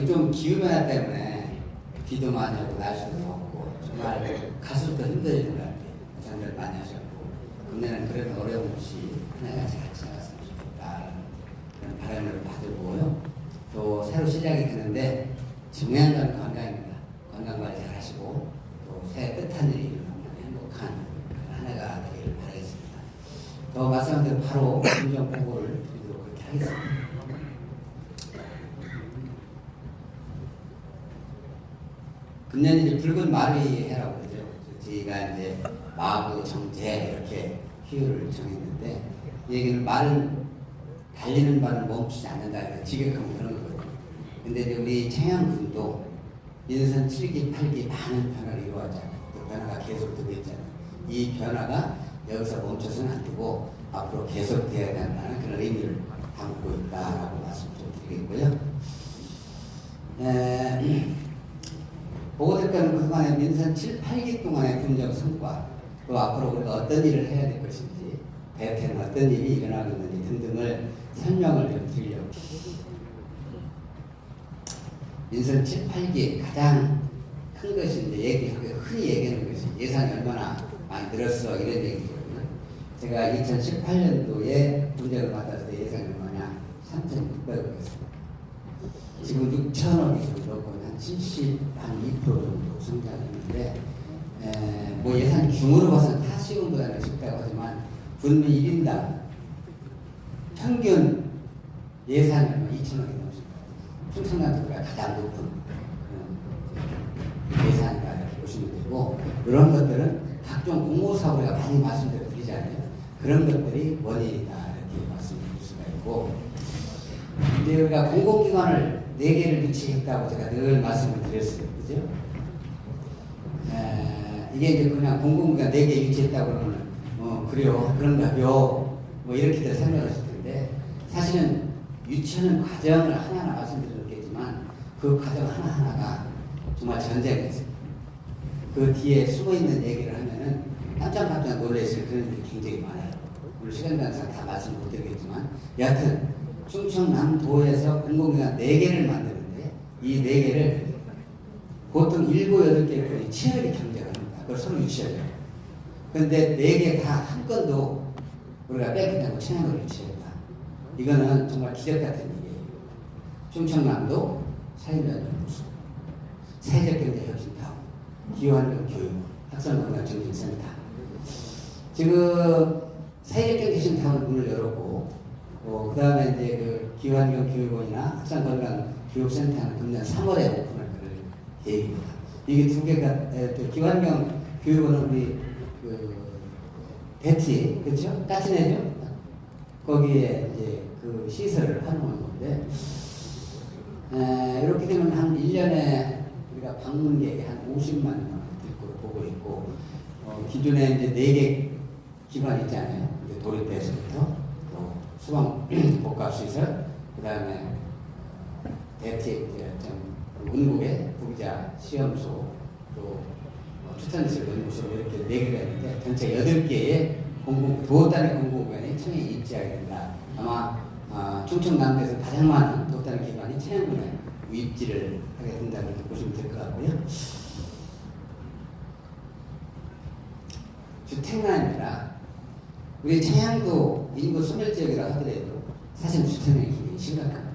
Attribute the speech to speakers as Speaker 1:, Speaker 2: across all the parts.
Speaker 1: 좀 기후변화 때문에 비도 많이 오고 날씨도 덥고 정말 가수도 힘들어지는 것 같아요. 고생들 많이 하셨고 금년은 그런 어려움 없이 하나가 잘 지나갔으면 좋겠다 그런 바람을 가지고요. 또 새로 시작이 되는데 중요한 건 건강입니다. 건강관리 잘 하시고 또 새해 뜻한 일이 일어나면 행복한 한 해가 되기를 바라겠습니다. 더 말씀한 대로 바로 긍정 공고를 드리도록 그렇게 하겠습니다. 금년 이제 붉은 마루이 해라고 그러죠. 저희가 이제 마구 정제 이렇게 희유를 정했는데 이 얘기는 말은 달리는 말은 멈추지 않는다. 지격하면 그런 거거든요. 근데 이제 우리 청양군도 인선 7기, 8기 많은 변화를 이루어왔잖아요. 그 변화가 계속 되고 있잖아요. 이 변화가 여기서 멈춰서는 안 되고 앞으로 계속돼야 된다는 그런 의미를 담고 있다라고 말씀 좀 드리겠고요. 보고될 거는 그동안의 민선 7, 8기 동안의 긍정 성과, 또 앞으로 우리가 어떤 일을 해야 될 것인지, 대표는 어떤 일이 일어나고 있는지 등등을 설명을 좀 드리려고. 민선 7, 8기 가장 큰 것이 이제 흔히 얘기하는 것이 예산이 얼마나 많이 늘었어 이런 얘기거든요. 제가 2018년도에 문제를 받았을 때 예산이 얼마냐? 3,600억이었습니다. 지금 6천억이 정도 한 70, 한 2% 정도 성장했는데, 뭐 예산 규모로 봐서는 타 시군보다는 적다고 하지만 군민 1인당 평균 예산이 2천억이 넘습니다. 충청남도가 가장 높은 예산이다 이렇게 보시면 되고, 이런 것들은 각종 공모사업을 많이 말씀드리잖아요. 그런 것들이 원인이다 이렇게 말씀드릴 수가 있고, 이제 우리가 공공기관을 4개를 유치했다고 제가 늘 말씀을 드렸어요. 그죠? 이게 이제 그냥 공공기관 4개 유치했다고 그러면, 그래요. 그런가요? 뭐 이렇게들 생각하실 텐데, 사실은 유치하는 과정을 하나하나 말씀드렸겠지만, 그 과정 하나하나가 정말 전쟁이었어요. 그 뒤에 숨어있는 얘기를 하면은 깜짝깜짝 놀라실 그런 일이 굉장히 많아요. 오늘 시간 관계상 다 말씀 못 드리겠지만, 여하튼, 충청남도에서 공공기관 4개를 만드는데 이 4개를 보통 7, 8개 치열하게 경쟁을 합니다. 그걸 서로 유치하죠. 그런데 4개 다 한 건도 우리가 뺏기다고 청양을 유치했다. 이거는 정말 기적 같은 일이에요. 충청남도 사회면연구소, 사회적경제혁신타운, 기후환경교육, 학생건강정신센터. 지금 사회적경제혁신타운 문을 열었고, 그 다음에 이제 그 기후환경교육원이나 학생건강교육센터는 금년 3월에 오픈할 계획입니다. 이게 두 개가, 기후환경교육원은 우리 배티, 그렇죠? 까치네죠? 거기에 이제 그 시설을 활용한 건데, 이렇게 되면 한 1년에 우리가 방문객이 한 50만 명 될 걸로 보고 있고, 기존에 이제 4개 기관 있잖아요. 도립대에서부터. 수방 복합시설, 그 다음에 대체 운국의 부기자 시험소, 또 추천시설 연구소 이렇게 4개가 있는데 전체 8개의 도단위 공공기관이 청양에 입지하게 된다. 아마 충청남도에서 가장 많은 도단위 기관이 청양군에 입지를 하게 된다 이렇게 보시면 될 것 같고요. 주택만 아니라 우리 청양도 인구 소멸지역이라 하더라도 사실 주택량이 굉장히 심각합니다.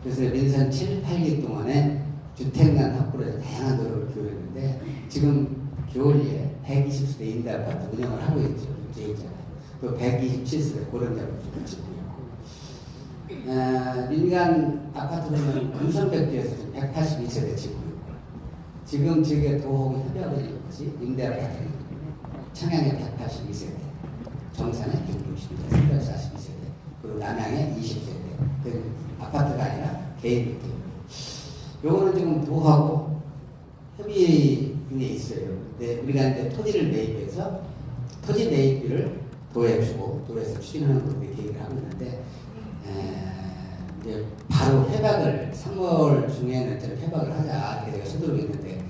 Speaker 1: 그래서 민선 7, 8기 동안에 주택난 확보를 다양한 노력을 기울였는데 지금 겨울에 120세대 임대아파트 운영을 하고 있죠. 이제 있잖아요. 또 127세대 고령자를 지고 있고, 민간 아파트는 금성백지에서 182세대 지고 있고, 지금 저게 도하고 협약을 이룬 것이 임대아파트는 청양에 182세대, 정산에 160세대, 342세대, 그리고 남양에 20세대. 그 아파트가 아니라 개인주택. 요거는 지금 도하고 협의 중에 있어요. 근데 우리가 이제 토지를 매입해서 토지 매입비를 도에 주고 도에서 추진하는 것도 계획을 하고 있는데, 이제 바로 협약을 3월 중에는 협약을 하자 이렇게 제가 서두르고 있는데,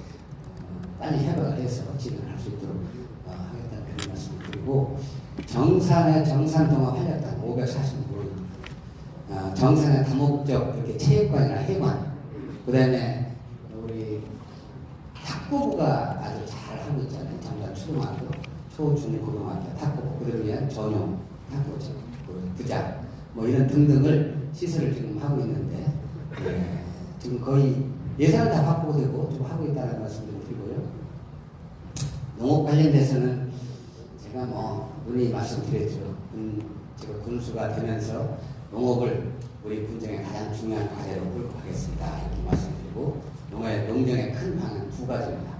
Speaker 1: 빨리 협약을 해서 진행할 수 있도록 하겠다는 그런 말씀을 드리고, 정산의 정산동합 활력단 545인, 정산의 다목적 이렇게 체육관이나 회관 그 다음에 우리 탁구부가 아주 잘 하고 있잖아요. 정말 초등학교, 초, 중, 고등학교 탁구부, 그들을 위한 전용 탁구 부장, 뭐 이런 등등을 시설을 지금 하고 있는데, 지금 거의 예산을 다 확보가 되고 좀 하고 있다는 말씀을 드리고요. 농업 관련돼서는 제가 눈이 말씀드렸죠. 제가 군수가 되면서 농업을 우리 군정의 가장 중요한 과제로 끌고 가겠습니다. 이렇게 말씀드리고, 농정의 큰 방향은 두 가지입니다.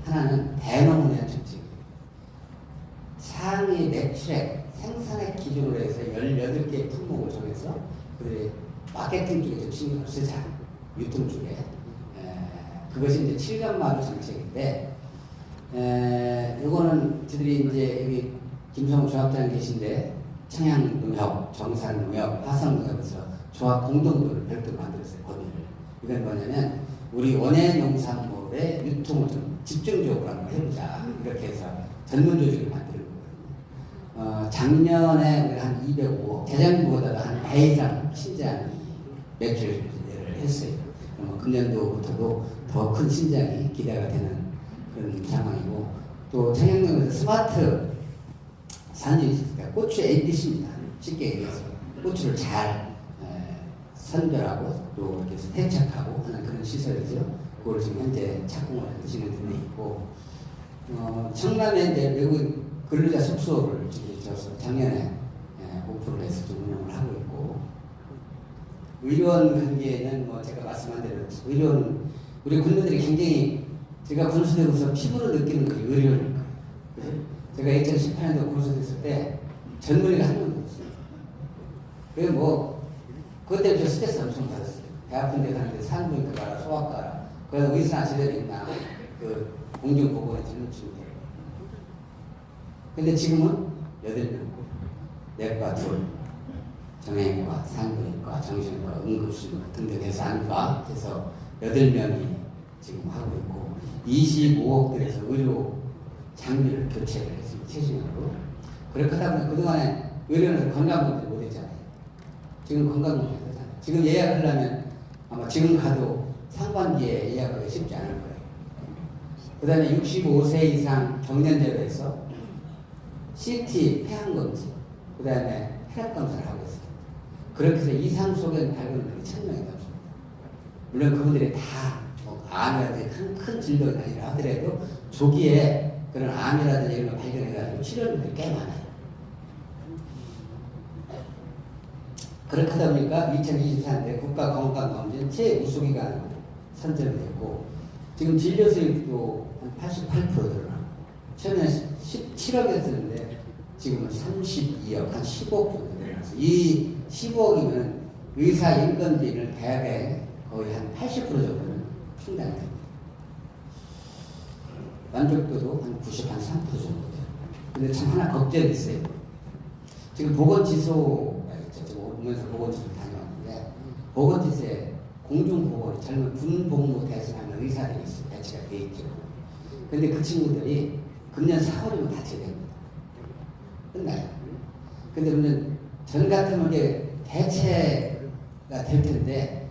Speaker 1: 하나는 대농업의 정책. 상위 매출액, 생산액 기준으로 해서 18개의 품목을 정해서 그들의 마케팅 쪽에 좀 신경을 쓰자. 유통 쪽에. 그것이 이제 7년마루 정책인데, 이거는 저들이 이제 여기 김성우 조합장 계신데, 청양농협, 정산농협, 화성농협에서 조합 공동부를 별도로 만들었어요, 법인을. 이건 뭐냐면, 우리 원예 농산물의 유통을 좀 집중적으로 한번 해보자. 이렇게 해서 전문 조직을 만드는 거거든요. 작년에 우리가 한 205억, 재작년보다도 한 배 이상 신장이 매출을 했어요. 금년도부터도 더 큰 신장이 기대가 되는 그런 상황이고, 또 청양농협에서 스마트 산업이 있으니까 고추 ABC입니다. 쉽게 얘기해서 고추를 잘 선별하고 또 이렇게 세척하고 하는 그런 시설이죠. 그걸 지금 현재 착공을 진행되고 있고, 청남에 이제 외국 근로자 숙소를 지어서 작년에 오픈을 해서 좀 운영을 하고 있고, 의료원 관계는 제가 말씀한 대로 의료원, 우리 군인들이 굉장히, 제가 군수되고서 피부로 느끼는 것이 의료원일 거예요. 제가 2018년도 군수됐을 때 전문의가 한 명도 없어요. 그래서 그것 때문에 스트레스 엄청 받았어요. 배 아픈 데 가는데 산부인과 가라, 소아과 가라. 그래서 의사나 제대로 있나, 공중보건에 젊은 친구들. 근데 지금은 8명. 내과 2, 정형외과, 산부인과, 정신과, 응급실 등등 해서 안과 해서 8명이 지금 하고 있고, 25억 들여서 의료 장비를 교체를 했습니다. 최신형으로. 그렇게 하다 보니 그동안에 의료는 건강검진 못했잖아요. 지금 건강검진 하잖아요. 지금 예약하려면 아마 지금 가도 상반기에 예약하기 쉽지 않을 거예요. 그 다음에 65세 이상 경련자로 해서 CT 폐암검진, 그 다음에 혈압검사를 하고 있어요. 그렇게 해서 이상 소견 발견 분이 1000명이 넘습니다. 물론 그분들이 다 암이라든지 큰 질병이 아니라 하더라도 조기에 그런 암이라든지 이런 걸 발견해가지고 치료하는 꽤 많아요. 그렇게 하다 보니까 2024년에 국가건강검진 최우수기관으로 선정이 됐고, 지금 진료 수익도 한 88% 늘어나고, 처음에 17억이었는데 지금은 32억, 한 15억 정도 늘어나서, 이 15억이면 의사 인건비를 대학에 거의 한 80% 정도는 충당이 됩니다. 만족도도 한 93% 정도 돼요. 근데 참 하나 걱정이 있어요. 지금 보건지소가 있죠. 지금 오면서 보건지소를 다녀왔는데, 보건지소에 공중보건이 젊은 군복무 대신하는 의사들이 있어요. 배치가 돼 있죠. 근데 그 친구들이 금년 4월이면 다 제대합니다. 끝나요. 근데 물론 전 같으면 이게 대체가 될 텐데,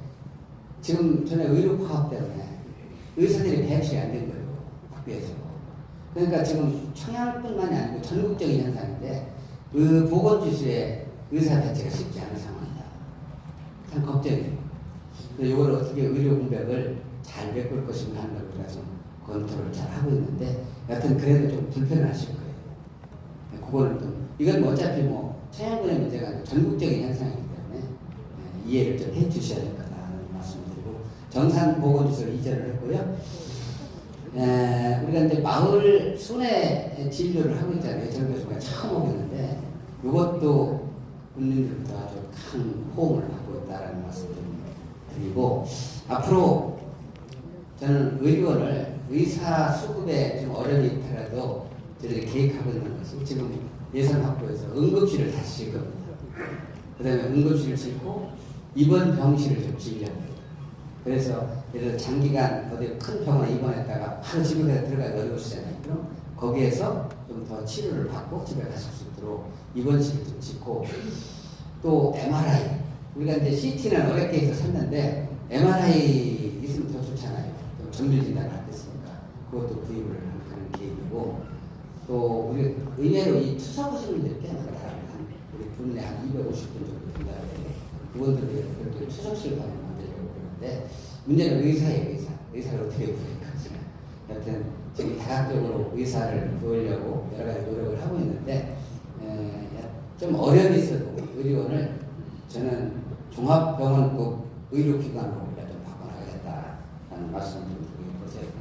Speaker 1: 지금 전에 의료 파업 때문에 의사들이 배치가 안 된 거예요. 학교에서. 그러니까 지금 청양뿐만이 아니고 전국적인 현상인데, 그 보건지수에 의사 배치가 쉽지 않은 상황이다. 참 걱정이에요. 그래서 이걸 어떻게 의료 공백을 잘 메꿀 것인가 하는 걸 우리가 좀 검토를 잘 하고 있는데, 여하튼 그래도 좀 불편하실 거예요. 그거는 좀, 이건 어차피 청양군의 문제가 아니고 전국적인 현상이기 때문에 이해를 좀 해 주셔야 될 거다라는 말씀을 드리고, 정산보건지소를 이전을 했고요. 우리가 이제 마을 순회 진료를 하고 있잖아요. 정 교수가 처음 오겠는데, 이것도 국민들부터 아주 큰 호응을 받고 있다는 말씀을 드리고, 앞으로 저는 의료원을 의사 수급에 좀 어려움이 있더라도 저희들이 계획하고 있는 것이, 지금 예산 확보해서 응급실을 다시 질 겁니다. 그 다음에 응급실을 짓고 입원 병실을 좀 지으려고. 그래서 예를 들어 장기간 어디 큰 병원에 입원했다가 바로 집에 들어가기 어려우시잖아요. 그럼 거기에서 좀 더 치료를 받고 집에 가실 수 있도록 입원실을 좀 짓고, 또 MRI, 우리가 이제 CT는 어렵게 해서 샀는데 MRI 좋잖아요. 또 정밀진단을 하겠습니까? 그것도 구입을 하는 그런 계획이고, 또 우리 의외로 이 투석 오시는 분들이 꽤 많다. 우리 분내 한 250분 정도 된다고 해요. 그분들이 별도의 투석실 방을 만들려고 그러는데, 문제는 의사예요. 의사를 어떻게 구할까? 여튼 지금 다각적으로 의사를 구하려고 여러 가지 노력을 하고 있는데, 좀 어려움이 있어도 의료원을 저는 종합병원급 의료기관으로 좀 바꿔나가겠다라는 말씀을 좀 드리고요.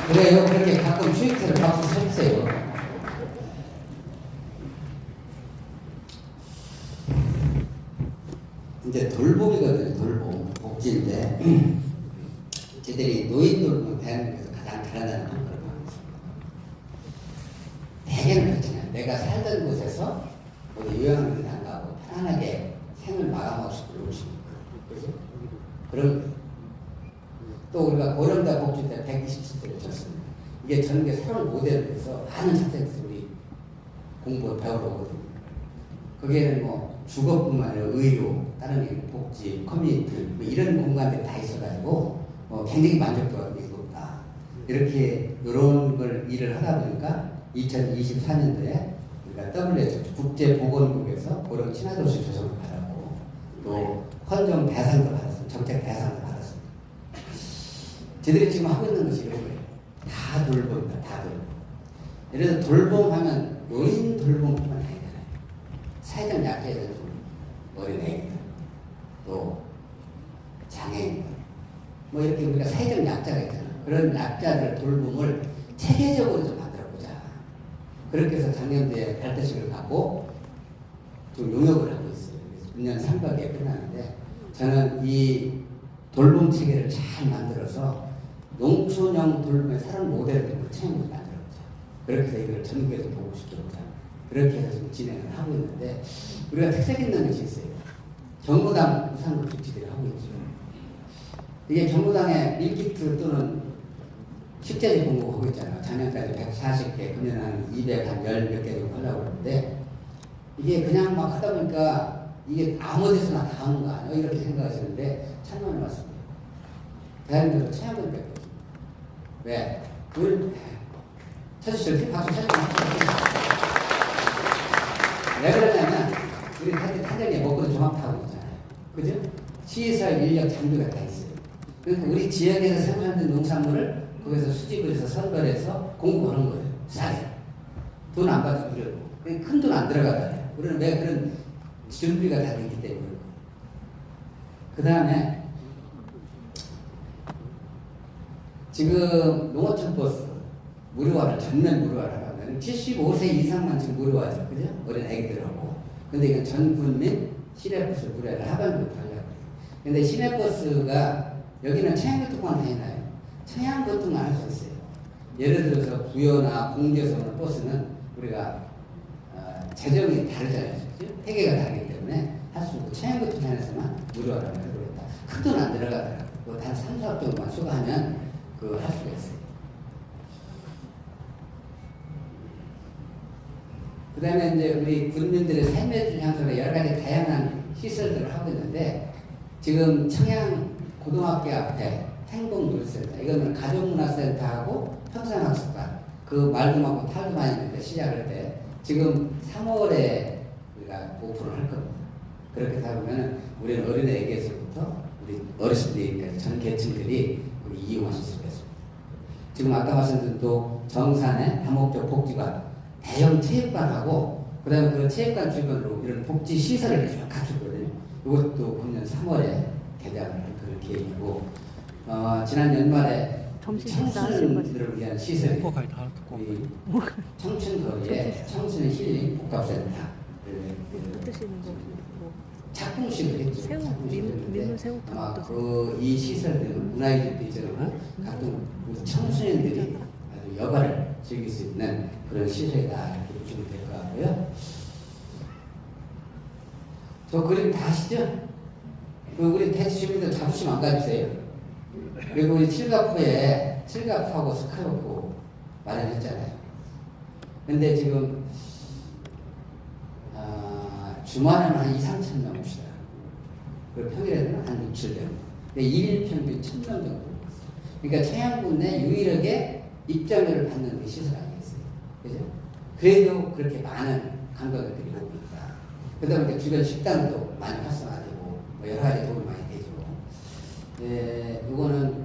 Speaker 1: 그래요. 그렇게 가끔 휴익처럼 박수 쳐주세요. 이제 돌봄이거든요. 돌봄. 복지인데 저희들이 노인 돌봄 대한민국에서 가장 잘한다는 평가를 받고 있습니다. 대개는 그렇잖아요. 내가 살던 곳에서 어디 요양원에 안 가고 편안하게 생을 마감하고 싶고 그러시니까. 그죠? 그런 거예요. 또 우리가 고령자 복지 때 127세를 줬습니다. 이게 전국에 새로운 모델을 해서 많은 학생들이 공부 배우러 오거든요. 거기에는 뭐 주거뿐만 아니라 의료, 다른 복지, 커뮤니티 뭐 이런 공간들이 다 있어가지고 굉장히 만족도가 높다. 이렇게 이런 걸 일을 하다 보니까 2024년도에 우리가 WHO 국제보건국에서 고령 친화도시 조성을 받았고 또 헌정 대상도 받았습니다. 정책 대상도 받았습니다. 저희들이 지금 하고 있는 것이 이런 거예요. 다 돌봄이다. 다 돌봄. 예를 들어 돌봄하면 노인 돌봄뿐만 아니잖아요. 사회적 약자에 대한 어린애들, 또 장애인들, 뭐 이렇게 우리가 사회적 약자가 있잖아요. 그런 약자들 돌봄을 체계적으로 좀 만들어보자. 그렇게 해서 작년도에 발대식을 갖고 좀 용역을 하고 있어요. 그래서 6년 3박에 끝나는데 저는 이 돌봄 체계를 잘 만들어서 농촌형 돌봄의 새로운 모델을 체험을 만들어보자. 그렇게 해서 이걸 전국에서 보고 싶어보자. 그렇게 해서 지금 진행을 하고 있는데 우리가 특색 있는 것이 있어요. 정부당 우상급 조치들을 하고 있죠. 이게 정부당의 밀키트 또는 식재지 공급하고 있잖아요. 작년까지 140개, 금년에는 210몇 개 정도 하려고 그러는데 이게 그냥 막 하다 보니까 이게 아무 데서나 다 하는 거 아니에요? 이렇게 생각하시는데 참만을 맞습니다. 대한민국에서 최악은 됐거든요. 왜? 우리 쳐주실 때 박수 쳐주세요. 왜 그러냐면 우리 타전에 먹거리 종합타운 있잖아요. 그죠? 시설, 인력, 장비가 다 있어요. 그러니까 우리 지역에서 생산된 농산물을 거기서 수집을 해서 선별해서 공급하는 거예요. 싸게. 돈 안 받고 무료로. 큰 돈 안 들어가잖아요. 우리는 왜 그런 준비가 다 됐기 때문에. 그 다음에 지금 농어촌 버스 무료화를 전면 무료화를 하면 75세 이상만 지금 무료화죠. 그죠? 어린 애기들하고. 근데 이건 전 국민 시내버스 무료화를 하반기로 하려고 해요. 근데 시내버스가 여기는 청양교통만 해놔요. 청양교통만 할 수 있어요. 예를 들어서 부여나 공제선을 버스는 우리가 재정이 다르잖아요. 그죠? 회계가 다르기 때문에 할 수 없고 청양교통에서만 무료화를 하려고 했다. 큰 돈 안 들어가더라고요. 단 3, 4억 정도만 추가하면 그거 할 수가 있어요. 그 다음에 이제 우리 국민들의 삶의 질 향상에 여러 가지 다양한 시설들을 하고 있는데 지금 청양 고등학교 앞에 행복놀이센터, 이거는 가족문화센터하고 평산학습관, 그 말도 많고 탈도 많이 있는데 시작할 때 지금 3월에 우리가 오픈을 할 겁니다. 그렇게 하다 보면 우리는 어린애에게서부터 우리 어르신들까지 전 계층들이 이용하실 수가 있습니다. 지금 아까 말씀드린 또 정산의 다목적 복지관, 대형 체육관하고 그 다음에 그런 체육관 주변으로 이런 복지 시설을 쭉 갖추거든요. 이것도 금년 3월에 개장을 할 그런 계획이고 지난 연말에 청춘들을 위한 시설, 청춘거리에 청춘 힐링 복합센터 착공식을 했죠. 아마 이 시설들은 문화유적도 있잖아요. 각종 청소년들이 아주 여가를 즐길 수 있는 그런 시설이다 이렇게 보시면 될 것 같고요. 저 그림 다 아시죠? 우리 대치 주민들 자부심 안 가지세요. 그리고 우리 칠갑포에 칠갑포하고 스카이워크 마련했잖아요. 근데 지금 주말에는 한 2, 3천 명 옵시다. 그리고 평일에는 한 6, 7명. 근데 1일 평균 1,000명 정도. 그러니까 청양군 내 유일하게 입장료를 받는 그 시설 아니겠어요? 그죠? 그래도 그렇게 많은 관광객들이 오고 있다. 그러다 보니까 주변 식당도 많이 활성화되고, 뭐 여러 가지 도움이 많이 되죠. 이거는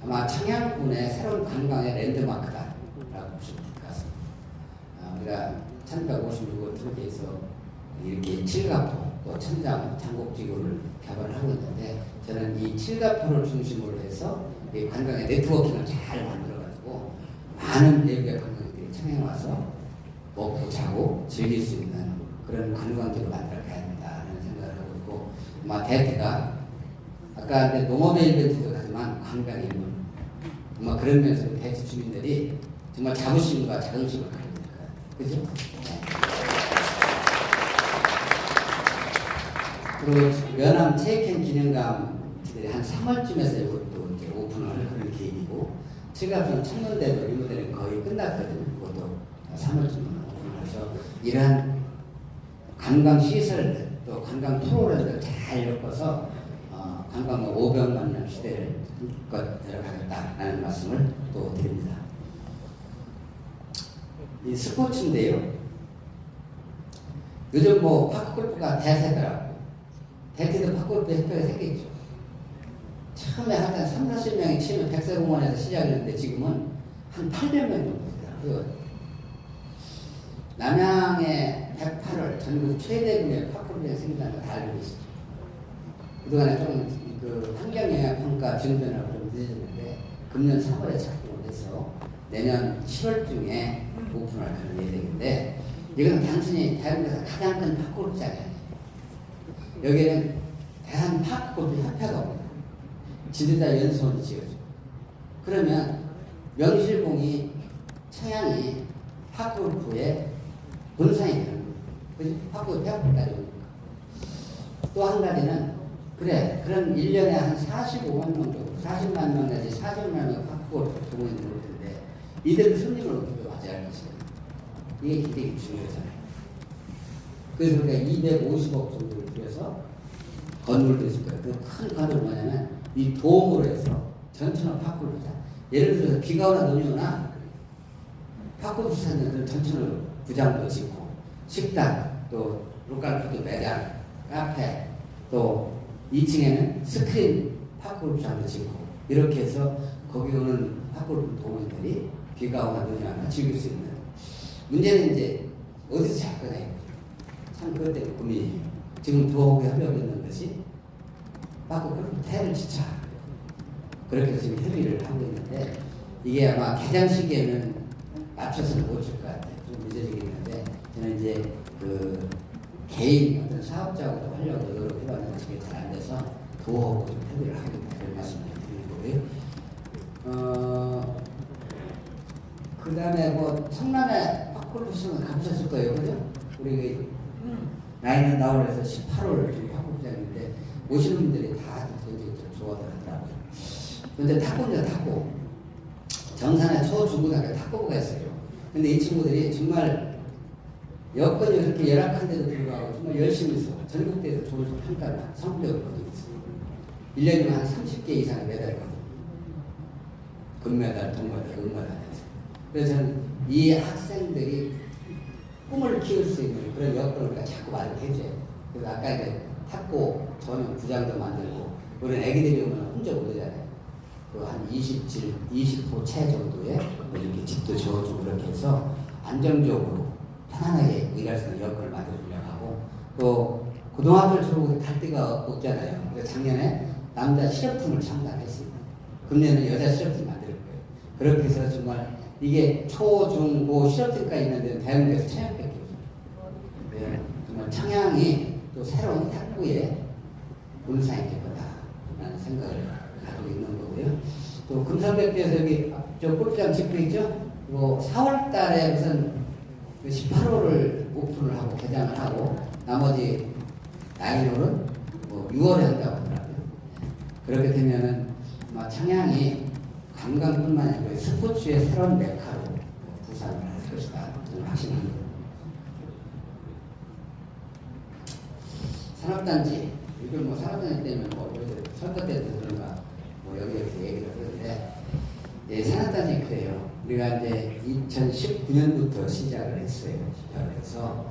Speaker 1: 아마 청양군의 새로운 관광의 랜드마크다라고 보시면 될 것 같습니다. 우리가 1156호 트럭에서 이렇게 칠갑포, 또 천장, 장곡지구를 개발을 하고 있는데, 저는 이 칠갑포를 중심으로 해서 이 관광의 네트워킹을 잘 만들어가지고 많은 외국의 관광객들이 청양에 와서 먹고 자고 즐길 수 있는 그런 관광지로 만들어 가야 된다는 생각을 하고 있고, 아마 대태가 아까 농업의 이벤트도 하지만 관광의 인물, 아마 그런 면에서 대체 주민들이 정말 자부심과 자긍심을 가지고 있을 것 같아요. 그죠? 네. 그리고 면함 체육행 기념관들이 한 3월쯤에서 이것도 이제 오픈을 그런 계획이고, 칠갑선 천문대도 리모델링 거의 끝났거든요. 그것도 3월쯤에 오픈을 해서 이러한 관광 시설들 또 관광 프로그램들 잘 엮어서 관광 500만 명 시대를 껏 내려가겠다라는 말씀을 또 드립니다. 이 스포츠인데요. 요즘 뭐 파크골프가 대세더라고. 대체도 파크골프 협회가 생겼죠. 처음에 한 3, 40명이 치면 백설공원에서 시작했는데 지금은 한 800명 정도 되더라고요. 남양의 108월 전국 최대 규모의 파크골프장이 생긴다는 걸 다 알고 계시죠. 그동안에 좀 그 환경영향평가 진행변화가 좀 늦어졌는데 금년 3월에 착공을 해서 내년 7월중에 오픈할 그런 예정인데, 이건 단순히 대한민국에서 가장 큰 파크골프장이 아니에요. 여기에는 대한파크골프협회가 옵니다. 지도자 연수원이 지어주고, 그러면 명실공히 청양이 파크골프의 본산이 되는 거예요. 그지? 파크골프 협회까지 오니까. 또 한 가지는 그래, 그런 1년에 한 45만 명 정도, 40만 명 내지 40만 명 파크골프 동호인들 올 텐데, 이들 손님을 어떻게 맞이할 것이냐. 이게 굉장히 중요하잖아요. 그래서 우리가 250억 정도를 들여서 건물도 있을 거예요. 그 큰 건물은 뭐냐면, 이 도움으로 해서 전천후 파크골프장. 예를 들어서 비가 오나 눈이 오나 파크골프 사는 전천후 구장도 짓고, 식당, 또 로컬푸드 매장, 카페, 또 2층에는 스크린 파크골프장도 짓고, 이렇게 해서 거기 오는 파크골프 동호인들이 비가 오나 눈이 오나 즐길 수 있는. 문제는 이제 어디서 잘 거냐. 참 그것 때문에 고민이에요. 지금 도하고 협의하고 있는 것이 파크골프 태를 지차. 그렇게 해서 지금 협의를 하고 있는데, 이게 아마 개장 시기에는 맞춰서는 못 줄 것 같아요. 좀 늦어지겠는데, 저는 이제 그 개인 어떤 사업자하고도 하려고 노력해봤는데 그게 잘 안 돼서 도하고 좀 협의를 하고 있다. 그런 말씀을 드리는 거고요. 그 다음에 뭐 성남에 파크골프장은 가보셨을 거예요. 그죠? 우리 나이는 나올에서 18월 지금 파크골프장인데 오시는 분들이 다 굉장히 좀 좋아들 하더라고요. 근데 탁구입니다. 탁구. 정산에 초중고등학교 탁구부가 있어요. 근데 이 친구들이 정말 여건이 그렇게 열악한데도 불구하고 정말 열심히 해서 전국대회에서 좋은 평가를 성적을 거두고 있어요. 1년이면 한 30개 이상의 메달을 거두고, 금메달, 동메달, 은메달 해서. 그래서 저는 이 학생들이 꿈을 키울 수 있는 그런 여건을 우리가 자꾸 마련해줘요. 그래서 아까 이제 탁구 전용 구장도 만들고, 우리는 애기들이 오면 혼자 못 오잖아요. 그 한 20호 채 정도의 이렇게 집도 지어주고, 그렇게 해서 안정적으로 편안하게 일할 수 있는 여건을 만들어주려고 하고, 또 고등학교를 졸업하고 갈 데가 없잖아요. 그래서 작년에 남자 실업팀을 창단했습니다. 금년에는 여자 실업팀 만들 거예요. 그렇게 해서 정말 이게 초, 중, 고 실업팀까지 있는데 대한민국에서 청양밖에 없어요. 네, 정말 청양이 또 새로운 탁구의 본산이 될 거다라는 생각을 가지고 있는 거고요. 또 금산백두에서 여기 저 골프장 짓고 있죠? 뭐 4월 달에 무슨 18호를 오픈을 하고 개장을 하고, 나머지 나인홀은 뭐 6월에 한다고 하더라고요. 그렇게 되면은 아마 청양이 관광뿐만 아니라 스포츠의 새로운 메카로 부상을 할 것이다. 저는 확신합니다. 산업단지, 이걸 뭐 산업단지 때문에 뭐 선거 때도 그런가 뭐 여기 얘기를 하는데 예, 산업단지 그래요. 우리가 이제 2019년부터 시작을 했어요. 시작을 해서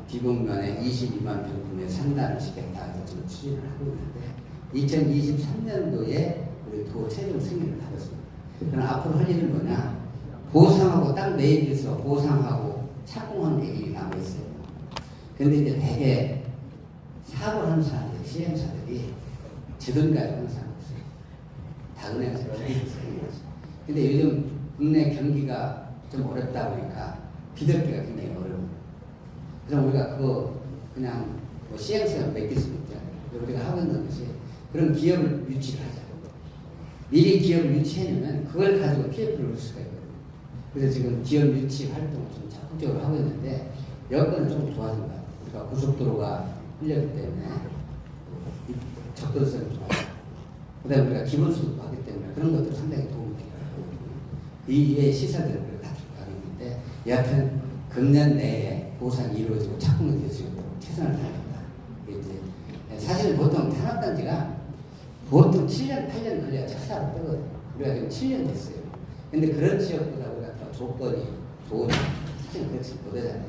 Speaker 1: 비공면에 22만 평분의 상단을 시켰다 지금 추진을 하고 있는데 2023년도에 우리 도 최종 승인을 받았습니다. 그럼 앞으로 할 일은 뭐냐? 보상하고 땅 매입해서 보상하고 착공하는 게 일이 남아 있어요. 근데 이제 대개 사업을 하는 사람들, 시행사들이 제 돈까지 하는 사람 없어요. 다 은행에서 빌리는 근데 요즘 국내 경기가 좀 어렵다 보니까 비대기가 굉장히 어려워요. 그럼 우리가 그거 그냥 뭐 시행사를 맡길 수는 없잖아요. 우리가 하고 있는 것이 그런 기업을 유치를 하자. 미리 기업을 유치해놓으면 그걸 가지고 PF를 얻을 수가 있거든요. 그래서 지금 기업 유치 활동을 좀 적극적으로 하고 있는데 여건은 좀 좋아진 것 같아요. 우리가 고속도로가 흘렸기 때문에 접근성이 좋아요. 그 다음에 우리가 기본소득도 하기 때문에 그런 것도 상당히 도움이 돼요. 이외의 시설들을 우리가 갖추고 가고 있는데 여하튼 금년 내에 보상이 이루어지고 착공이 될 수 있도록 최선을 다합니다. 이제 사실 보통 산업단지가 보통 7년, 8년 걸려야 착사로 뜨거든요. 우리가 지금 7년 됐어요. 근데 그런 지역보다 우리가 더 조건이 좋은, 사실 그렇지 못하잖아요.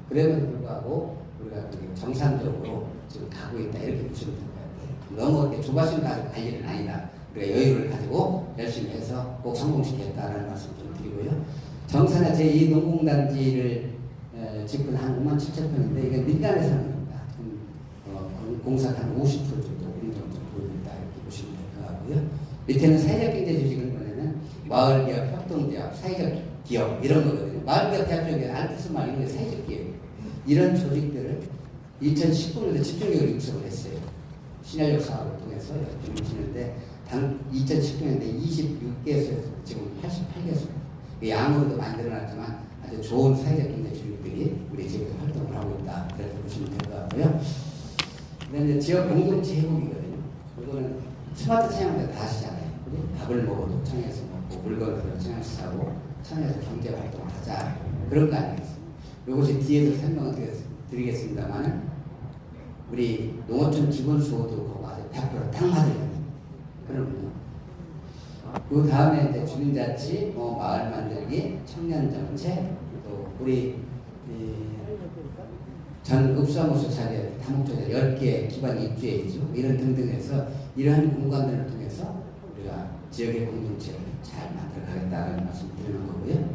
Speaker 1: 그럼에도 불구하고 우리가 정상적으로 지금 가고 있다. 이렇게 보시면 될 것 같아요. 너무 이렇게 조바심 가지고 갈 일은 아니다. 우리가 여유를 가지고 열심히 해서 꼭 성공시키겠다라는 말씀 좀 드리고요. 정산의 제2 농공단지를 짓고 한 5만 7천 평인데 이게 민간에서 하는 겁니다. 공사가 한 50% 정도 운동 좀 보이고 있다. 이렇게 보시면 될 것 같고요. 밑에는 사회적 경제 조직을 보내는 마을기업, 협동조합, 사회적 기업 이런 거거든요. 마을기업 대표적인 알프스 말 이런 게 사회적 기업이에요. 이런 조직들을 2019년에 집중적으로 육성을 했어요. 신활력 사업을 통해서 유치했는데 2019년에 26개소에서 지금 88개소. 양으로도 많이 늘어났지만 아주 좋은 사회적 경제 조직들이 우리 지역에서 활동을 하고 있다. 그렇게 보시면 될 것 같고요. 그다음에 지역 공동체 회복이거든요. 이거는 스마트 청약들 다 하시잖아요. 그죠? 밥을 먹어도 청에서 먹고 물건을 청에서 사고 청에서 경제 활동을 하자. 그런 거 아니겠습니까? 이것이 뒤에서 설명을 드리겠습니다만은 우리 농어촌 기본소득하고 아주 100%딱 맞아요. 그럼요. 그 다음에 이제 주민자치, 마을 만들기, 청년 정책, 또 우리 전 읍사무소 자리에 다목적으로 10개 기반 입주해죠. 이런 등등해서 이러한 공간들을 통해서 우리가 지역의 공동체를 잘 만들어 가겠다는 말씀을 드리는 거고요.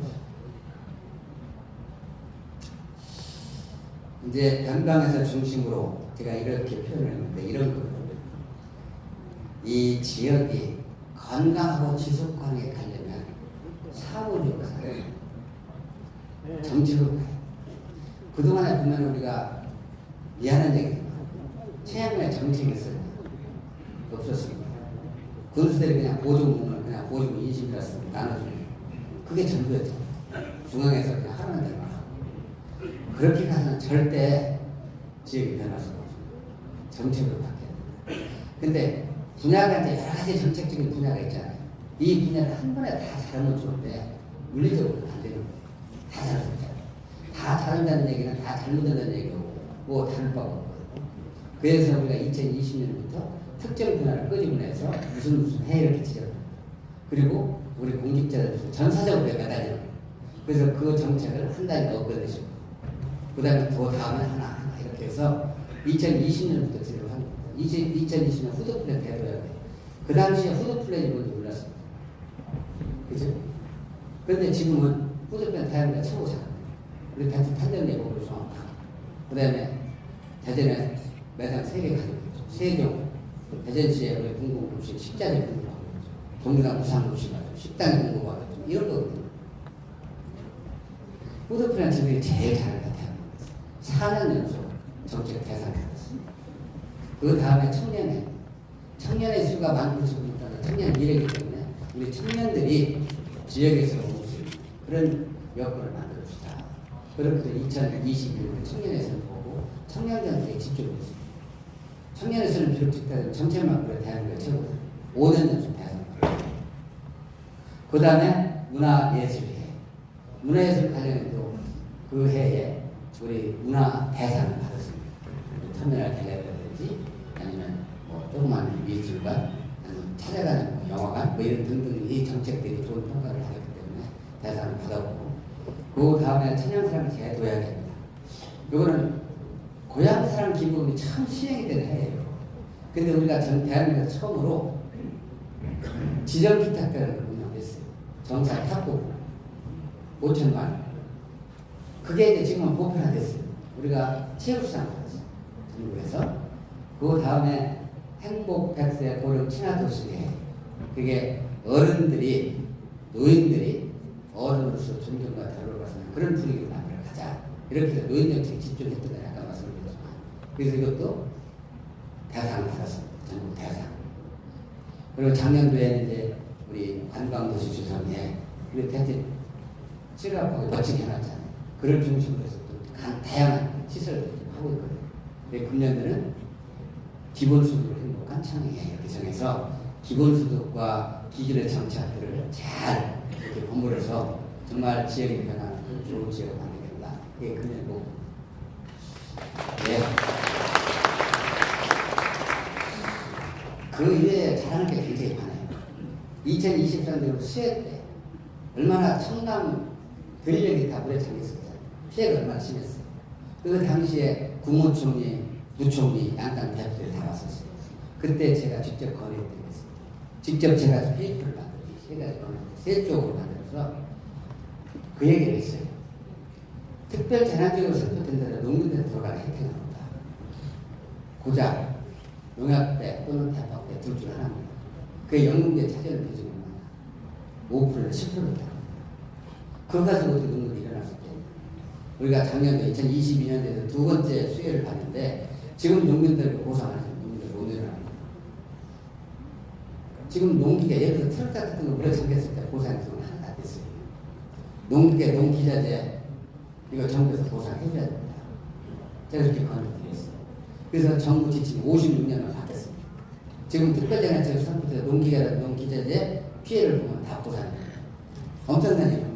Speaker 1: 이제 변방에서 중심으로 제가 이렇게 표현을 했는데 이런 거거든요. 이 지역이 건강하고 지속가능하게 가려면 사고력으로 가요. 정치로 가요. 그동안에 보면 우리가 미안한 얘기지만 최양의 정책이 있어요. 없었습니다. 군수들이 그냥 보조금을 그냥 보조금 인심이라서 나눠주는 그게 전부였죠. 중앙에서 그냥 하라는 대로 하고 그렇게 가서는 절대 지역이 변할 수가 없습니다. 정책으로 바뀌어야 됩니다. 근데 분야가 이제 여러 가지 정책적인 분야가 있잖아요. 이 분야를 한 번에 다 잘하면 좋은데 물리적으로는 안 되는 거예요. 다 잘하잖아요. 다 잘한다는 얘기는 다 잘못한다는 얘기고 뭐 다를 바가 없거든요. 그래서 우리가 2020년부터 특정 분야를 끄집어내서 무슨 해에 이렇게 지정합니다. 그리고 우리 공직자들 전사적으로 매달리는 거예요. 그래서 그 정책을 한 달에 넣어내시고 그 다음에 그 다음에 하나 이렇게 해서 2020년부터 지정을 합니다. 2020년 후드 플랜 대도해야 돼요. 그 당시에 후드 플랜이 뭔지 몰랐습니다. 그죠? 그런데 지금은 후드 플랜 대한민국 최고잖아요. 우리 단체 탄전 예보를 정확하고 그 다음에 대전에 매장 3개 가지고 있죠. 세종, 대전시에 우리 공공급식 식자재 공급하고 있죠. 동주나 부산급식 가지고 식당에 공급하고 있죠. 이런 거거든요. 후드 플랜 지금이 제일 잘한 것 같아요. 4년 연속 정책 대상이 됐습니다. 그 다음에 청년의 수가 많고 적으니까 청년 미래이기 때문에 우리 청년들이 지역에서 올 수 있는 그런 여건을 만들어주자. 그렇게 2021년 청년에서는 보고 청년들에게 집중했습니다. 청년에서는 비록 직다는 정책만 그래 대한민국 최고다. 5년 연속 대한민국. 그 다음에 문화예술회. 문화예술 관련해도 그 해에 우리 문화 대상을 받았습니다. 터미널 갤러리라든지 조그만 미술관, 찾아가는 영화관, 뭐 이런 등등 이 정책들이 좋은 평가를 하기 때문에 대상을 받았고, 그 다음에 천연사랑 제도약입니다. 이거는 고향사랑 기부금이 처음 시행이 된 해예요. 근데 우리가 대한민국에서 처음으로 지정기탁대를 운영했어요. 정사 탁구 5천만 원. 그게 이제 지금은 보편화됐어요. 우리가 체육수상 받았어요. 전국에서. 그 다음에 행복 100세 고령 친화도시에 그게 어른들이, 노인들이 어른으로서 존경과 대우를 받는 그런 분위기를 만들어 가자. 이렇게 해서 노인 정책에 집중했던 거 아까 말씀드렸지만. 그래서 이것도 대상을 받았습니다. 전국 대상. 그리고 작년도에 이제 우리 관광도시 주선에 그리고 대체 칠갑하고 멋지게 해놨잖아요. 그걸 중심으로 해서 또 다양한 시설을 하고 있거든요. 근데 금년도는 기본소득을 행복한 청년에 이렇게 정해서 기본소득과 기준의 정착들을 잘 이렇게 버무려서 정말 지역의 변화는 좋은 지역을 만들겠다. 그게 금년 목. 네. 그 일에 잘하는 게 굉장히 많아요. 2023년도 수해 때 얼마나 청남 전력이 다 물에 잠겼었잖아요. 피해가 얼마나 심했어요. 그 당시에 국무총리, 부총리, 양당 대표들이 다 왔었어요. 그때 제가 직접 건의드렸어요. 직접 제가 페이퍼를 만들었어요. 세 가지 건의, 세 쪽으로 만들어서 그 얘기를 했어요. 특별 재난지역으로 선포된 데는 농민들에 들어가는 혜택은 없다. 고작 농약대 또는 대파대 둘 중 하나입니다. 그게 영농대 차지하는 비중은 5%나 10%다. 그거 가지고 어떻게 농민이 일어났을 때 우리가 작년에 2022년도에서 두 번째 수혜를 받는데 지금 농민들 보상하는 농민들 못 일어납니다. 지금 농기계 예를 들어 트럭 같은 거 물에 잠겼을 때 보상이 하나도 안 됐어요. 농기계, 농기자재 이거 정부에서 보상해줘야 됩니다. 제가 그렇게 권유드렸어요. 그래서 정부 지침이 56년을 바뀌었습니다. 지금 특별재난지역 선포돼서 농기계나 농기자재 피해를 보면 다 보상해요. 엄청난 일입니다.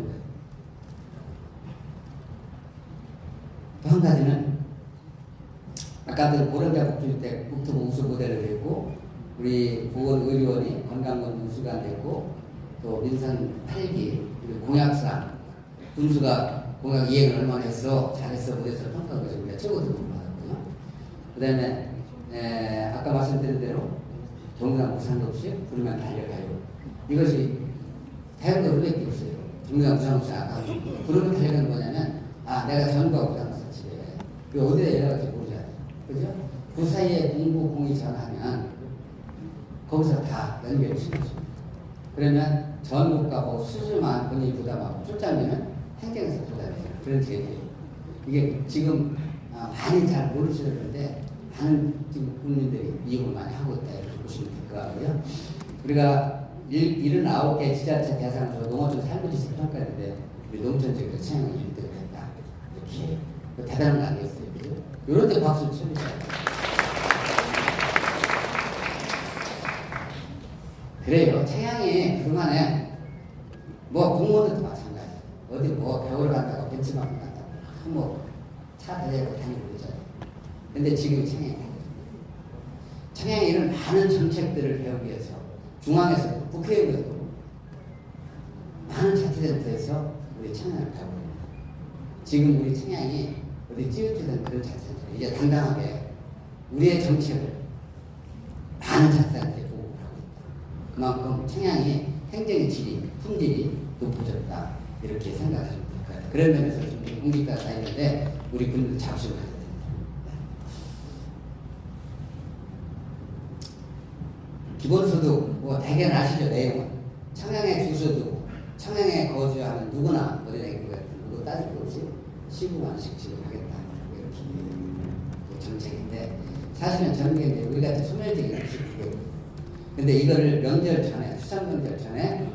Speaker 1: 또 한 가지는 아까도 고령자 복지 때 국토부 우수 모델을 했고 우리 보건의료원이 건강건 우수가 됐고 또 민선 8기 그리고 공약상 군수가 공약 이행을 얼마나 했어 잘했어 못했어 평가한 것이 우리가 최고 등급을 받았고요. 그 다음에 아까 말씀드린 대로 정부당 무상급식 부르면 달려가요. 이것이 대학교 의뢰가 없어요. 정부당 무상급식 아까 부르면 달려가는 뭐냐면 내가 전과 무상급식 집에 그 어디에 연락할지 모르잖아요. 그죠? 그 사이에 공부 공이 전화하면 거기서 다 연결을 시켜줍니다. 그러면 전국과 뭐 수수만 본인이 부담하고 출장료는 행정에서 부담해요. 그런 제도예요. 이게 지금 많이 잘 모르시는데 많은 지금 국민들이 이용을 많이 하고 있다 이렇게 보시면 될 것 같고요. 우리가 79개 지자체 대상으로 농어촌 삶의지수 평가했는데 우리 농촌지역에서 채용을 1등을 했다. 이렇게 대단한 거 아니겠어요? 그죠? 이런 데 박수 쳐주세요. 그래요. 청양이 그동안에 뭐 공무원들도 마찬가지예요. 어디 뭐 배우러 간다고 벤치마킹 간다고 뭐 차 대대고 다니고 그러잖아요. 근데 지금 청양에 이런 많은 정책들을 배우기 위해서 중앙에서 국회의원에서도 많은 자치센터에서 우리 청양을 배우고 있습니다. 지금 우리 청양이 어디 찌우치던 그런 자치센터 이제 당당하게 우리의 정책을 많은 자치센터에 보고를 하고 있다. 그만큼 청양이 행정의 질이, 품질이 높아졌다. 이렇게 생각하시면 될 것 같아요. 그런 면에서 좀 공기가 쌓이는데 우리 군인들 자부심을 가져야 됩니다. 기본소득, 뭐 대개는 아시죠? 내용은. 청양에 주소도, 청양에 거주하는 누구나 어린애기 같은 누구 따질 것 없이 15만원씩 지급하겠다. 이렇게 그 정책인데 사실은 전국에 우리 같은 소멸적인 것이 그거예요. 근데 이거를 명절 전에, 수상 명절 전에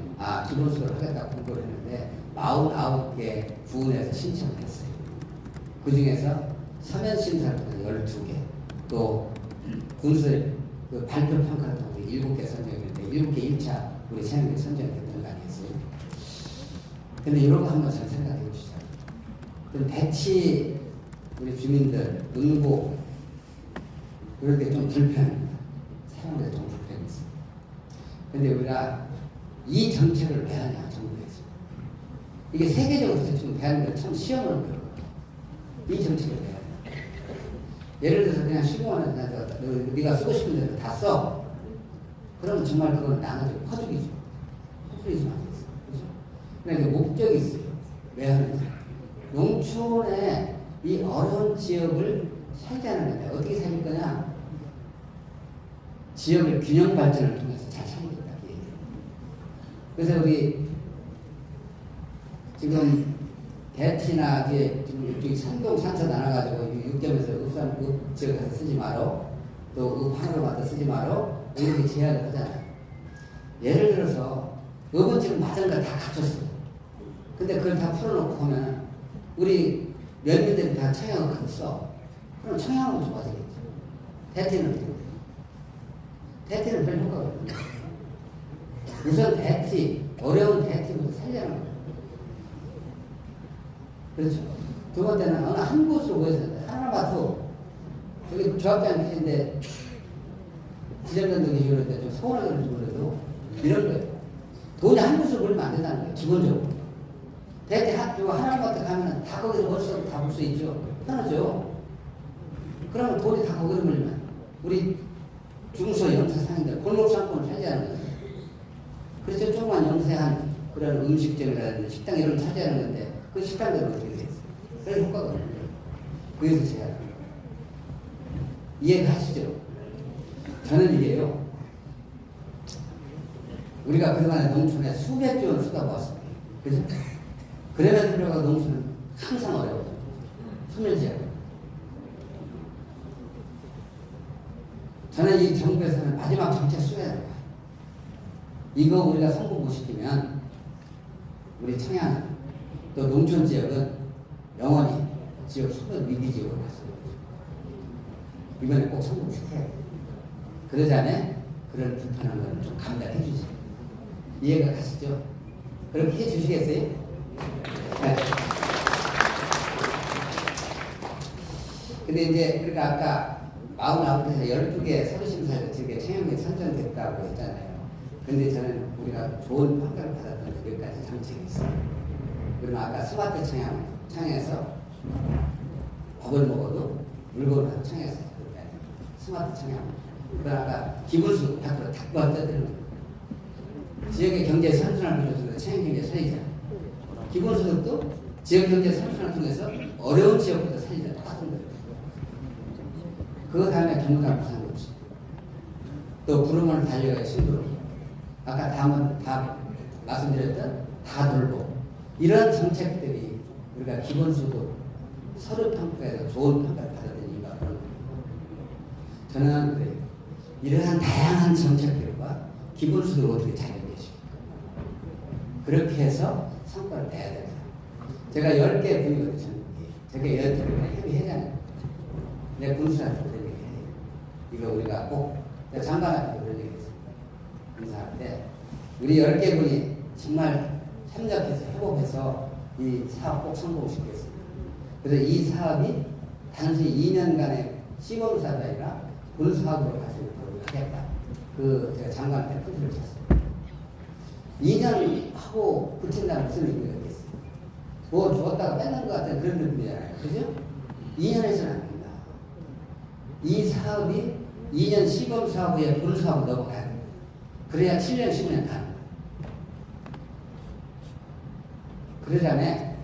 Speaker 1: 기본소득을 하겠다고 공고를 했는데 49개 부문에서 신청을 했어요. 그 중에서 서면 심사를 통해 12개, 또 군수들 그 발표 평가를 통해 7개 선정했는데 7개 1차 우리 3명이 선정됐던 거 아니겠어요? 근데 이런 거 한번 잘 생각해 보시죠. 그럼 배치 우리 주민들, 응고 그럴 때 좀 불편합니다. 사용돼서 좀 불편이 있어요. 근데 우리가 이 정책을 왜 하냐, 정부에서. 이게 세계적으로 지금 대한민국 참 시험을 보여요. 이 정책을 왜 하냐. 예를 들어서 그냥 15만 네가 쓰고 싶은 대로 다 써. 그러면 정말 그건 나눠져 퍼주기죠. 퍼주기지만 않겠어. 그죠? 그러니까 목적이 있어요. 왜 하는지. 농촌의 이 어려운 지역을 살자는 건데 어떻게 살릴 거냐? 지역의 균형 발전을 통해서 잘 살리겠다. 그래서 우리 지금 대치나 지금 이쪽이 산동 산서 나눠가지고 육점에서 읍 지역 가서 쓰지 마라. 또 읍하나로 갖다 쓰지 마라. 이렇게 제약을 하잖아요. 예를 들어서 읍은 지금 맞은 걸 다 갖췄어. 근데 그걸 다 풀어놓고 보면 우리 면민들이 다 청약을 가서 써. 그럼 청약은 좋아지겠죠. 대티는 별 효과가 없거든요. 우선 어려운 대티부터 살려는 거예요. 그렇죠. 두 번째는 어느 한 곳으로 모였는데 하나만 봐도 여기 조합장 계신데 지점장도 계시고 그런데 좀 서운하게 그래도 이런 거예요. 돈이 한 곳으로 몰면 안 된다는 거예요. 기본적으로. 대체 하나만 갖다 가면 다 거기서 월세로 다 볼 수 있죠. 편하죠. 그러면 돈이 다 거기로 몰리면 우리 중소 영세 상인들 골목 상권을 차지하는 거예요. 그래서 조그만 영세한 그런 음식점이라든지 식당 이런 걸 차지하는 건데 그 식당들은 어떻게 되겠어요? 그런 효과가 없는 거예요. 그래서 제가 이해하시죠? 저는 이게요. 우리가 그동안에 농촌에 수백조 원 쏟아부었습니다. 그죠? 그래서 불구하고 농촌은 항상 어려워요. 소멸지역. 저는 이 정부에서는 마지막 정책 수혜하는 거예요. 이거 우리가 성공 못 시키면 우리 청양 또 농촌 지역은 영원히 지역 소멸 위기 지역으로 갔어요. 이번에 꼭 성공시켜야 돼요. 그러자면 그런 불편한 거는 좀 감당해 주세요. 이해가 가시죠? 그렇게 해 주시겠어요? 네. 근데 이제 우리가 아까 49개에서 12개 서류심사에서 저게 청약이 선정됐다고 했잖아요. 근데 저는 우리가 좋은 평가를 받았던 몇 가지 정책이 있어요. 그러면 아까 스마트 청약에서 밥을 먹어도 물건을 청약에서 스마트 청약. 그다음 아까 기본수 100% 탁 떠드리는 거예요. 지역의 경제 선순환을 통해서 청약 경제 살리자. 기본소득도 지역 경제 선순환을 통해서 어려운 지역부터 살리자. 똑같은 거예요. 그 다음에 경감 부산급식. 또 구름을 달려야 신도로. 아까 다 말씀드렸던 다 돌보. 이런 정책들이 우리가 기본소득 서류 평가에서 좋은 평가를 받았던 이유가 그런 거예요. 저는 그래요. 이러한 다양한 정책들과 기본소득을 어떻게 잘 연계시킬까. 그렇게 해서 성과를 내야 됩니다. 제가 10개 분이거든요. 전국에. 저게 10개를 협의회잖아요. 내 군수한테 그런 얘기 해요. 이거 우리가 꼭, 장관한테 그런 얘기 했습니다. 인사할 때, 우리 10개 분이 정말 협력해서, 협업해서 이 사업 꼭 성공시켰습니다. 그래서 이 사업이 단순히 2년간의 시범사업이 아니라 본사업으로 갈 수 있도록 하겠다. 제가 장관한테 표시를 쳤습니다. 2년 하고 붙인다는 무슨 의미가 있겠어요? 뭐 주었다가 뺏는 것 같은 그런 느낌이잖아요. 그죠? 2년에서는 안 된다. 이 사업이 2년 시범사업 후에 본사업으로 넘어가야 돼요. 그래야 7년, 10년 가는 거예요. 그러자면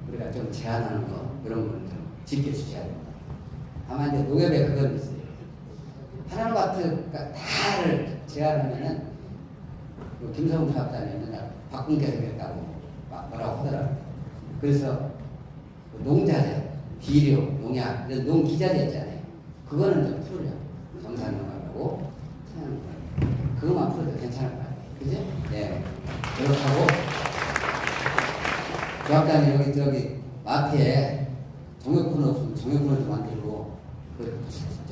Speaker 1: 우리가 좀 제한하는 거, 그런 거는 좀 지켜주셔야 됩니다. 다만 이제 농협에 그건 있어요. 하나마트가 다를 제한하면은 김성훈 사업장이 맨날 박근께서 그랬다고 뭐라고 하더라고요. 그래서 농자재, 비료, 농약, 농기자재 있잖아요. 그거는 좀 풀으려고. 정산농약하고 그것만 풀어도 괜찮을 것 같아요. 그죠? 네. 그렇게 하고 조합장이 저기 마트에 정육군 없으면 정육군을 좀 만들고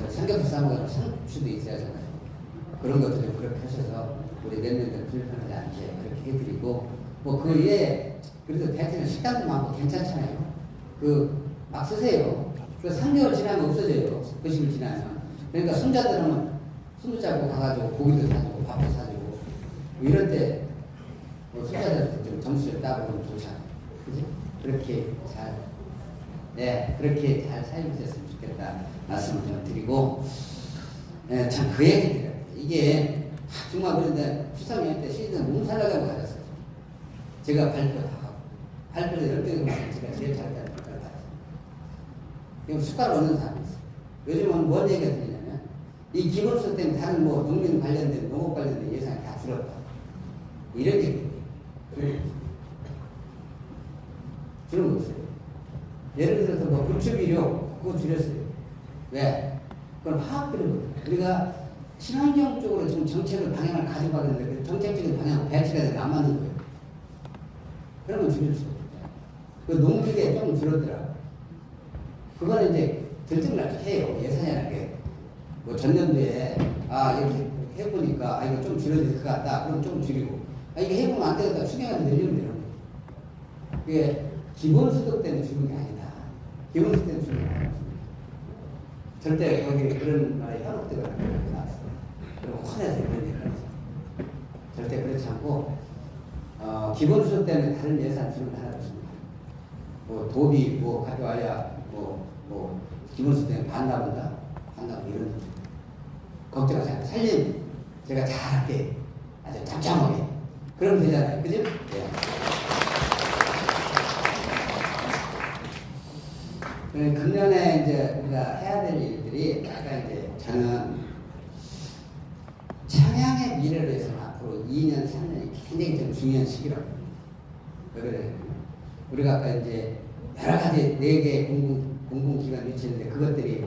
Speaker 1: 삼겹살 싸먹으면 상추도 있어야 하잖아요. 그런 것도 좀 그렇게 하셔서 우리 몇몇들 불편하지 않게 그렇게 해드리고 뭐 그 위에 그래도 대체는 식당도 많고 괜찮잖아요. 막 쓰세요. 3개월 지나면 없어져요. 그 시기 지나면. 그러니까 손자들은 스무 짜고 가가지고 고기도 사주고 밥도 사주고 뭐 이럴 때 뭐 투자자한테 좀 점수를 따고 그러면 좋잖아요. 그죠? 그렇게 잘, 네, 그렇게 잘 사용하셨으면 좋겠다 말씀을 좀 드리고, 네, 참 그 얘기 드려요. 이게 정말 그런데 추석연 때 시즌 몸살나가고 가졌어요. 제가 발표 다 하고, 발표를 10개 정도 제가 제일 잘했다는 평가를 받았어요. 이거 숟가락 없는 사람이 있어요. 요즘은 뭔 얘기가 들리냐면, 이 기본소 때문에 다른 뭐 농민 관련된, 농업 관련된 예산이 다 줄었다. 이런 얘기예요. 줄은 거 없어요. 예를 들어서 뭐 건축비료, 그거 줄였어요. 왜? 그건 화학비료거든요. 우리가 친환경 쪽으로 지금 정책을 방향을 가져가는데 그 정책적인 방향을 배치가 돼서 안 맞는 거예요. 그러면 줄일 수 없죠. 그 농기계 좀 줄었더라. 그거는 이제 들쭉날쭉해요. 예산이라는 게. 뭐 전년도에 이렇게 해보니까 이거 좀 줄여질 것 같다. 그럼 좀 줄이고. 이게 해보면 안 되겠다. 추경해서 늘리면 되는 거예요. 그게 기본소득 때문에 주는 게 아니다. 기본소득 때문에 주는 게 아니다. 절대 거기 그런 말에 현혹되거나 그런 게 나왔어요. 그리고 혼내서 그런 얘기를 하죠. 절대 그렇지 않고, 기본소득 때문에 다른 예산 주는 게 하나도 없습니다. 뭐 도비 뭐 가져와야 뭐 기본소득 때문에 반납한다? 반납 이런 걱정하지 않아요. 살림 제가 잘할게. 아주 짬짬하게. 그러면 되잖아요. 그죠? 네. 금년에 이제 우리가 해야 될 일들이 약간 이제 저는 청양의 미래를 위해서는 앞으로 2년, 3년이 굉장히 좀 중요한 시기라고. 왜 그래요? 우리가 아까 이제 여러 가지 4개 공공기관 유치했는데 그것들이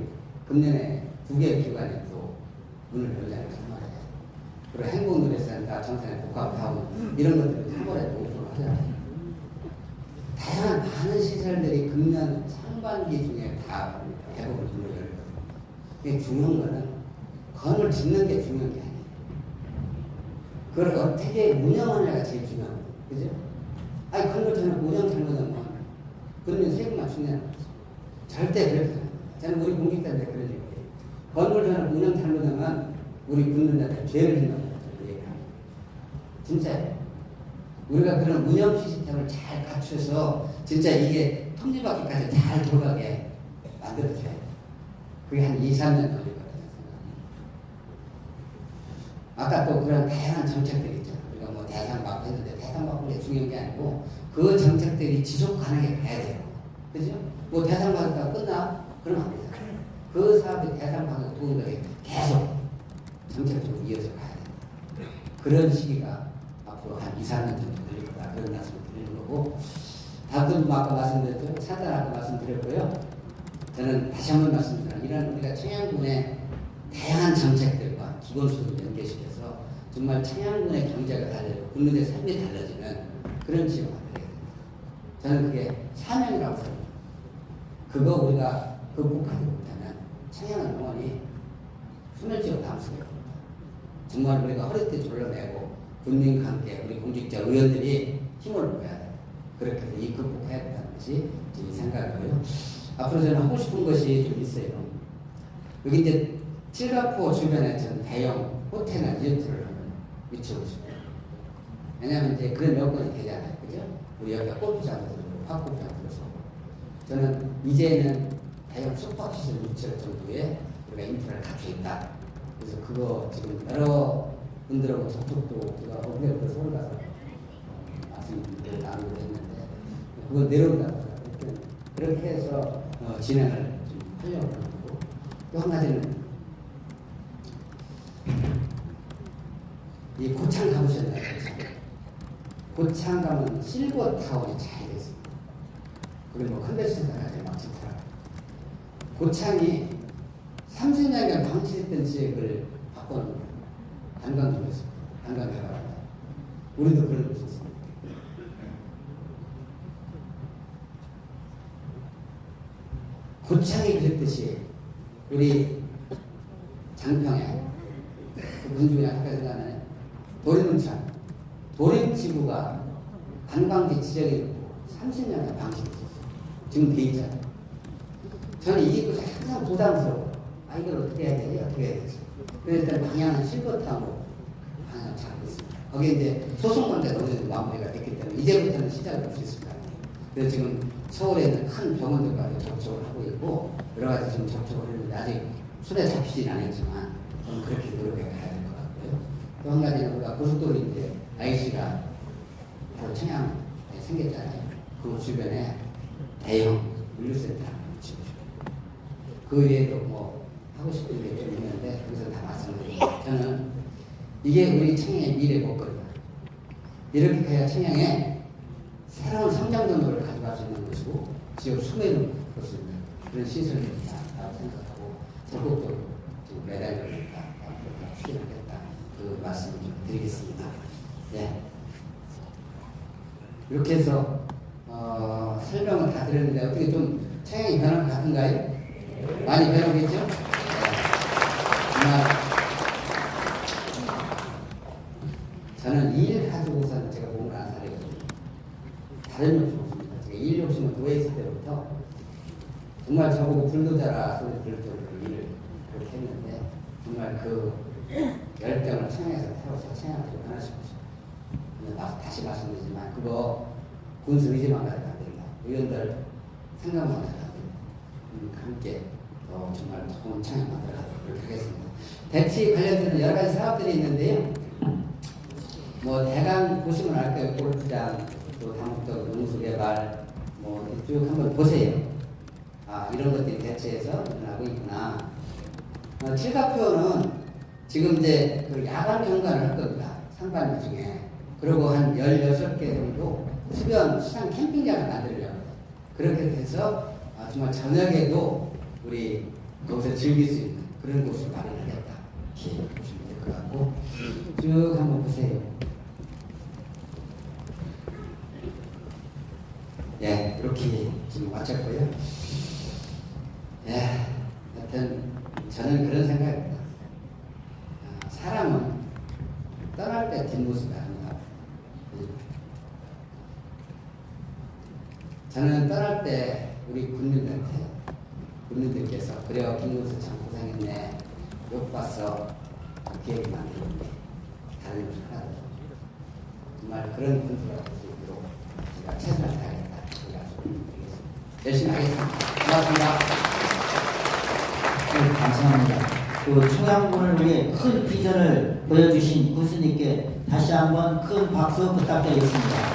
Speaker 1: 금년에 2개의 기관이 또 문을 열자는 말이에요. 그리고 행복노래센터, 정산의 복합사업 이런 것들을 3월에 오픈을 하잖아요. 다양한 많은 시설들이 금년 상반기 중에 다 대부분 문을 열거든요. 이게 중요한 거는 건을 짓는 게 중요한 게 아니에요. 그걸 어떻게 운영하느냐가 제일 중요하거든요. 그죠? 건물 저는 운영 잘못하면 그러면 세금만 중요한 거죠. 절대 그렇게 합니다. 저는 우리 공직자한테 그런 얘기해요. 건물 저는 운영 잘못하면 우리 국민들한테 죄를 짓는다고 얘기합니다. 진짜예요. 우리가 그런 운영 시스템을 잘 갖춰서 진짜 이게 톱니바퀴까지 잘 돌아가게 만들어줘야 돼요. 그게 한 2, 3년 걸릴 거라는 생각합니다. 아까 또 그런 다양한 정책들이 있잖아요. 우리가 뭐 대상 받고 했는데 대상 받는 게 중요한 게 아니고 그 정책들이 지속 가능하게 가야 돼요. 그죠? 뭐 대상 받았다가 끝나? 그러면 안 되잖아요. 그 사업이 대상 받는 도움이 계속 정책적으로 이어져 가야 돼요. 그런 시기가 앞으로 한 2, 3년 정도 걸릴 거다. 그런 말씀을 드리는 거고, 다들 아까 말씀드렸죠. 차단 아까 말씀드렸고요. 저는 다시 한번 말씀드리면 이런 우리가 청양군의 다양한 정책들과 기본소득을 연계시켜서 정말 청양군의 경제가 달라지고 국민의 삶이 달라지는 그런 지역을 만들어야 됩니다. 저는 그게 사명이라고 생각합니다. 그거 우리가 극복하지 못하면 청양은 영원히 소멸지역으로 남을 수가 있습니다. 정말 우리가 허리띠 졸라매고 국민과 함께 우리 공직자 의원들이 힘을 모아야 돼요. 그렇게 해서 이 극복해야 된다는 것이 제 생각이고요. 앞으로 저는 하고 싶은 것이 좀 있어요. 여기 이제 칠갑포 주변에 전 대형 호텔이나 리조트를 한번 위치하고 싶어요. 왜냐하면 이제 그런 여건이 되잖아요. 그죠? 우리 여기가 골프장도 들고 팝골프장도 들어서 저는 이제는 대형 숙박시설 위치할 정도의 우리가 인프라를 갖추고 있다. 그래서 그거 지금 여러 분들하고 접촉도 제가 어제 서울 가서 말씀을 나누고 했는데 그거 내려온다고 그렇게 해서 진행을 좀 하려고 하고 또 한 가지는 이 고창 가보셨나요? 고창 가면 실버타운이 잘 되어 있습니다. 거기 뭐 컨벤션센터가 막 좋더라고요. 고창이 30년간 방치했던 지역을 바꿔놓은 관광지였습니다. 관광개발한다. 우리도 그런 곳이 있습니다. 고창이 그랬듯이 우리 장평에 무슨 중에 아까 생각나네. 도림천, 도림지구가 관광지 지역이 30년간 방치했었어요. 지금 돼 있잖아요. 저는 이 곳이 항상 부담스러워요. 이걸 어떻게 해야 되지? 어떻게 해야 되지? 그래서 일단 방향은 실버타운으로 방향을 잡고 있습니다. 거기에 이제 소송건대가 어느 정도 마무리가 됐기 때문에 이제부터는 시작을 할 수 있을 것 같아요. 그래서 지금 서울에 있는 큰 병원들과도 접촉을 하고 있고 여러 가지 좀 접촉을 했는데 아직 손에 잡히진 않았지만 저는 그렇게 노력해 가야 될 것 같고요. 또 한 가지는 우리가 고속도로인데 IC가 바로 청양에 생겼잖아요. 그 주변에 대형 물류센터 지금 그 외에도 뭐 하고 싶은 게 좀 있는데 여기서 다 말씀드리고 저는 이게 우리 청양의 미래 목걸이다. 이렇게 해야 청양에 새로운 성장 동력을 가져갈 수 있는 것이고 지역 수매를 볼 수 있는 그런 시설이다라고 생각하고 적극적으로 지금 매달려야겠다, 앞으로 추진하겠다 그 말씀을 좀 드리겠습니다. 네. 이렇게 해서 설명을 다 드렸는데 어떻게 좀 청양이 변한 것 같은가요? 많이 변하겠죠? 네. 정말 저는 일 가지고서는 제가 몸을 안 사려거든요. 다른 욕심 없습니다. 제가 일 욕심은 도에 있을 때부터 정말 저보고 불도자라 소리 들을 정도로 일을 그렇게 했는데 정말 그 열정을 청양에서 태워서 청양을 좀 변화시키고 싶어요. 다시 말씀드리지만 그거 군수 의지만 가지고 안 됩니다. 의원들 생각만 가지고 안 됩니다. 함께 정말 좋은 청양 만들어가도록 그렇게 하겠습니다. 대치 관련된 여러 가지 사업들이 있는데요. 뭐 대강 보시면 알 거예요. 골프장, 또 다목적 농수개발, 뭐 쭉 한번 보세요. 이런 것들이 대체해서 일어나고 있구나. 칠갑표는 지금 이제 그 야간 경관을 할 겁니다. 상반기 중에. 그리고 한 16개 정도 수변 수상 캠핑장을 만들려고 그렇게 해서 정말 저녁에도 우리 거기서 즐길 수 있는 그런 곳을 마련하겠다. 이렇게 보시면 될 것 같고 쭉 한번 보세요. 예, 이렇게 지금 마쳤고요. 예, 하여튼 저는 그런 생각입니다. 사람은 떠날 때 뒷모습이 아닙니다. 저는 떠날 때 우리 군민들께서 그래요, 김문수 참 고생했네, 욕 봤어, 기억이 만들었네, 다른 것을 하나도 정말 그런 군수가 될 수 있도록 제가 최선을 다하겠다. 열심히 하겠습니다. 고맙습니다.
Speaker 2: 네, 감사합니다. 그 청양군을 위해 큰 비전을 보여주신 군수님께 다시 한번 큰 박수 부탁드리겠습니다.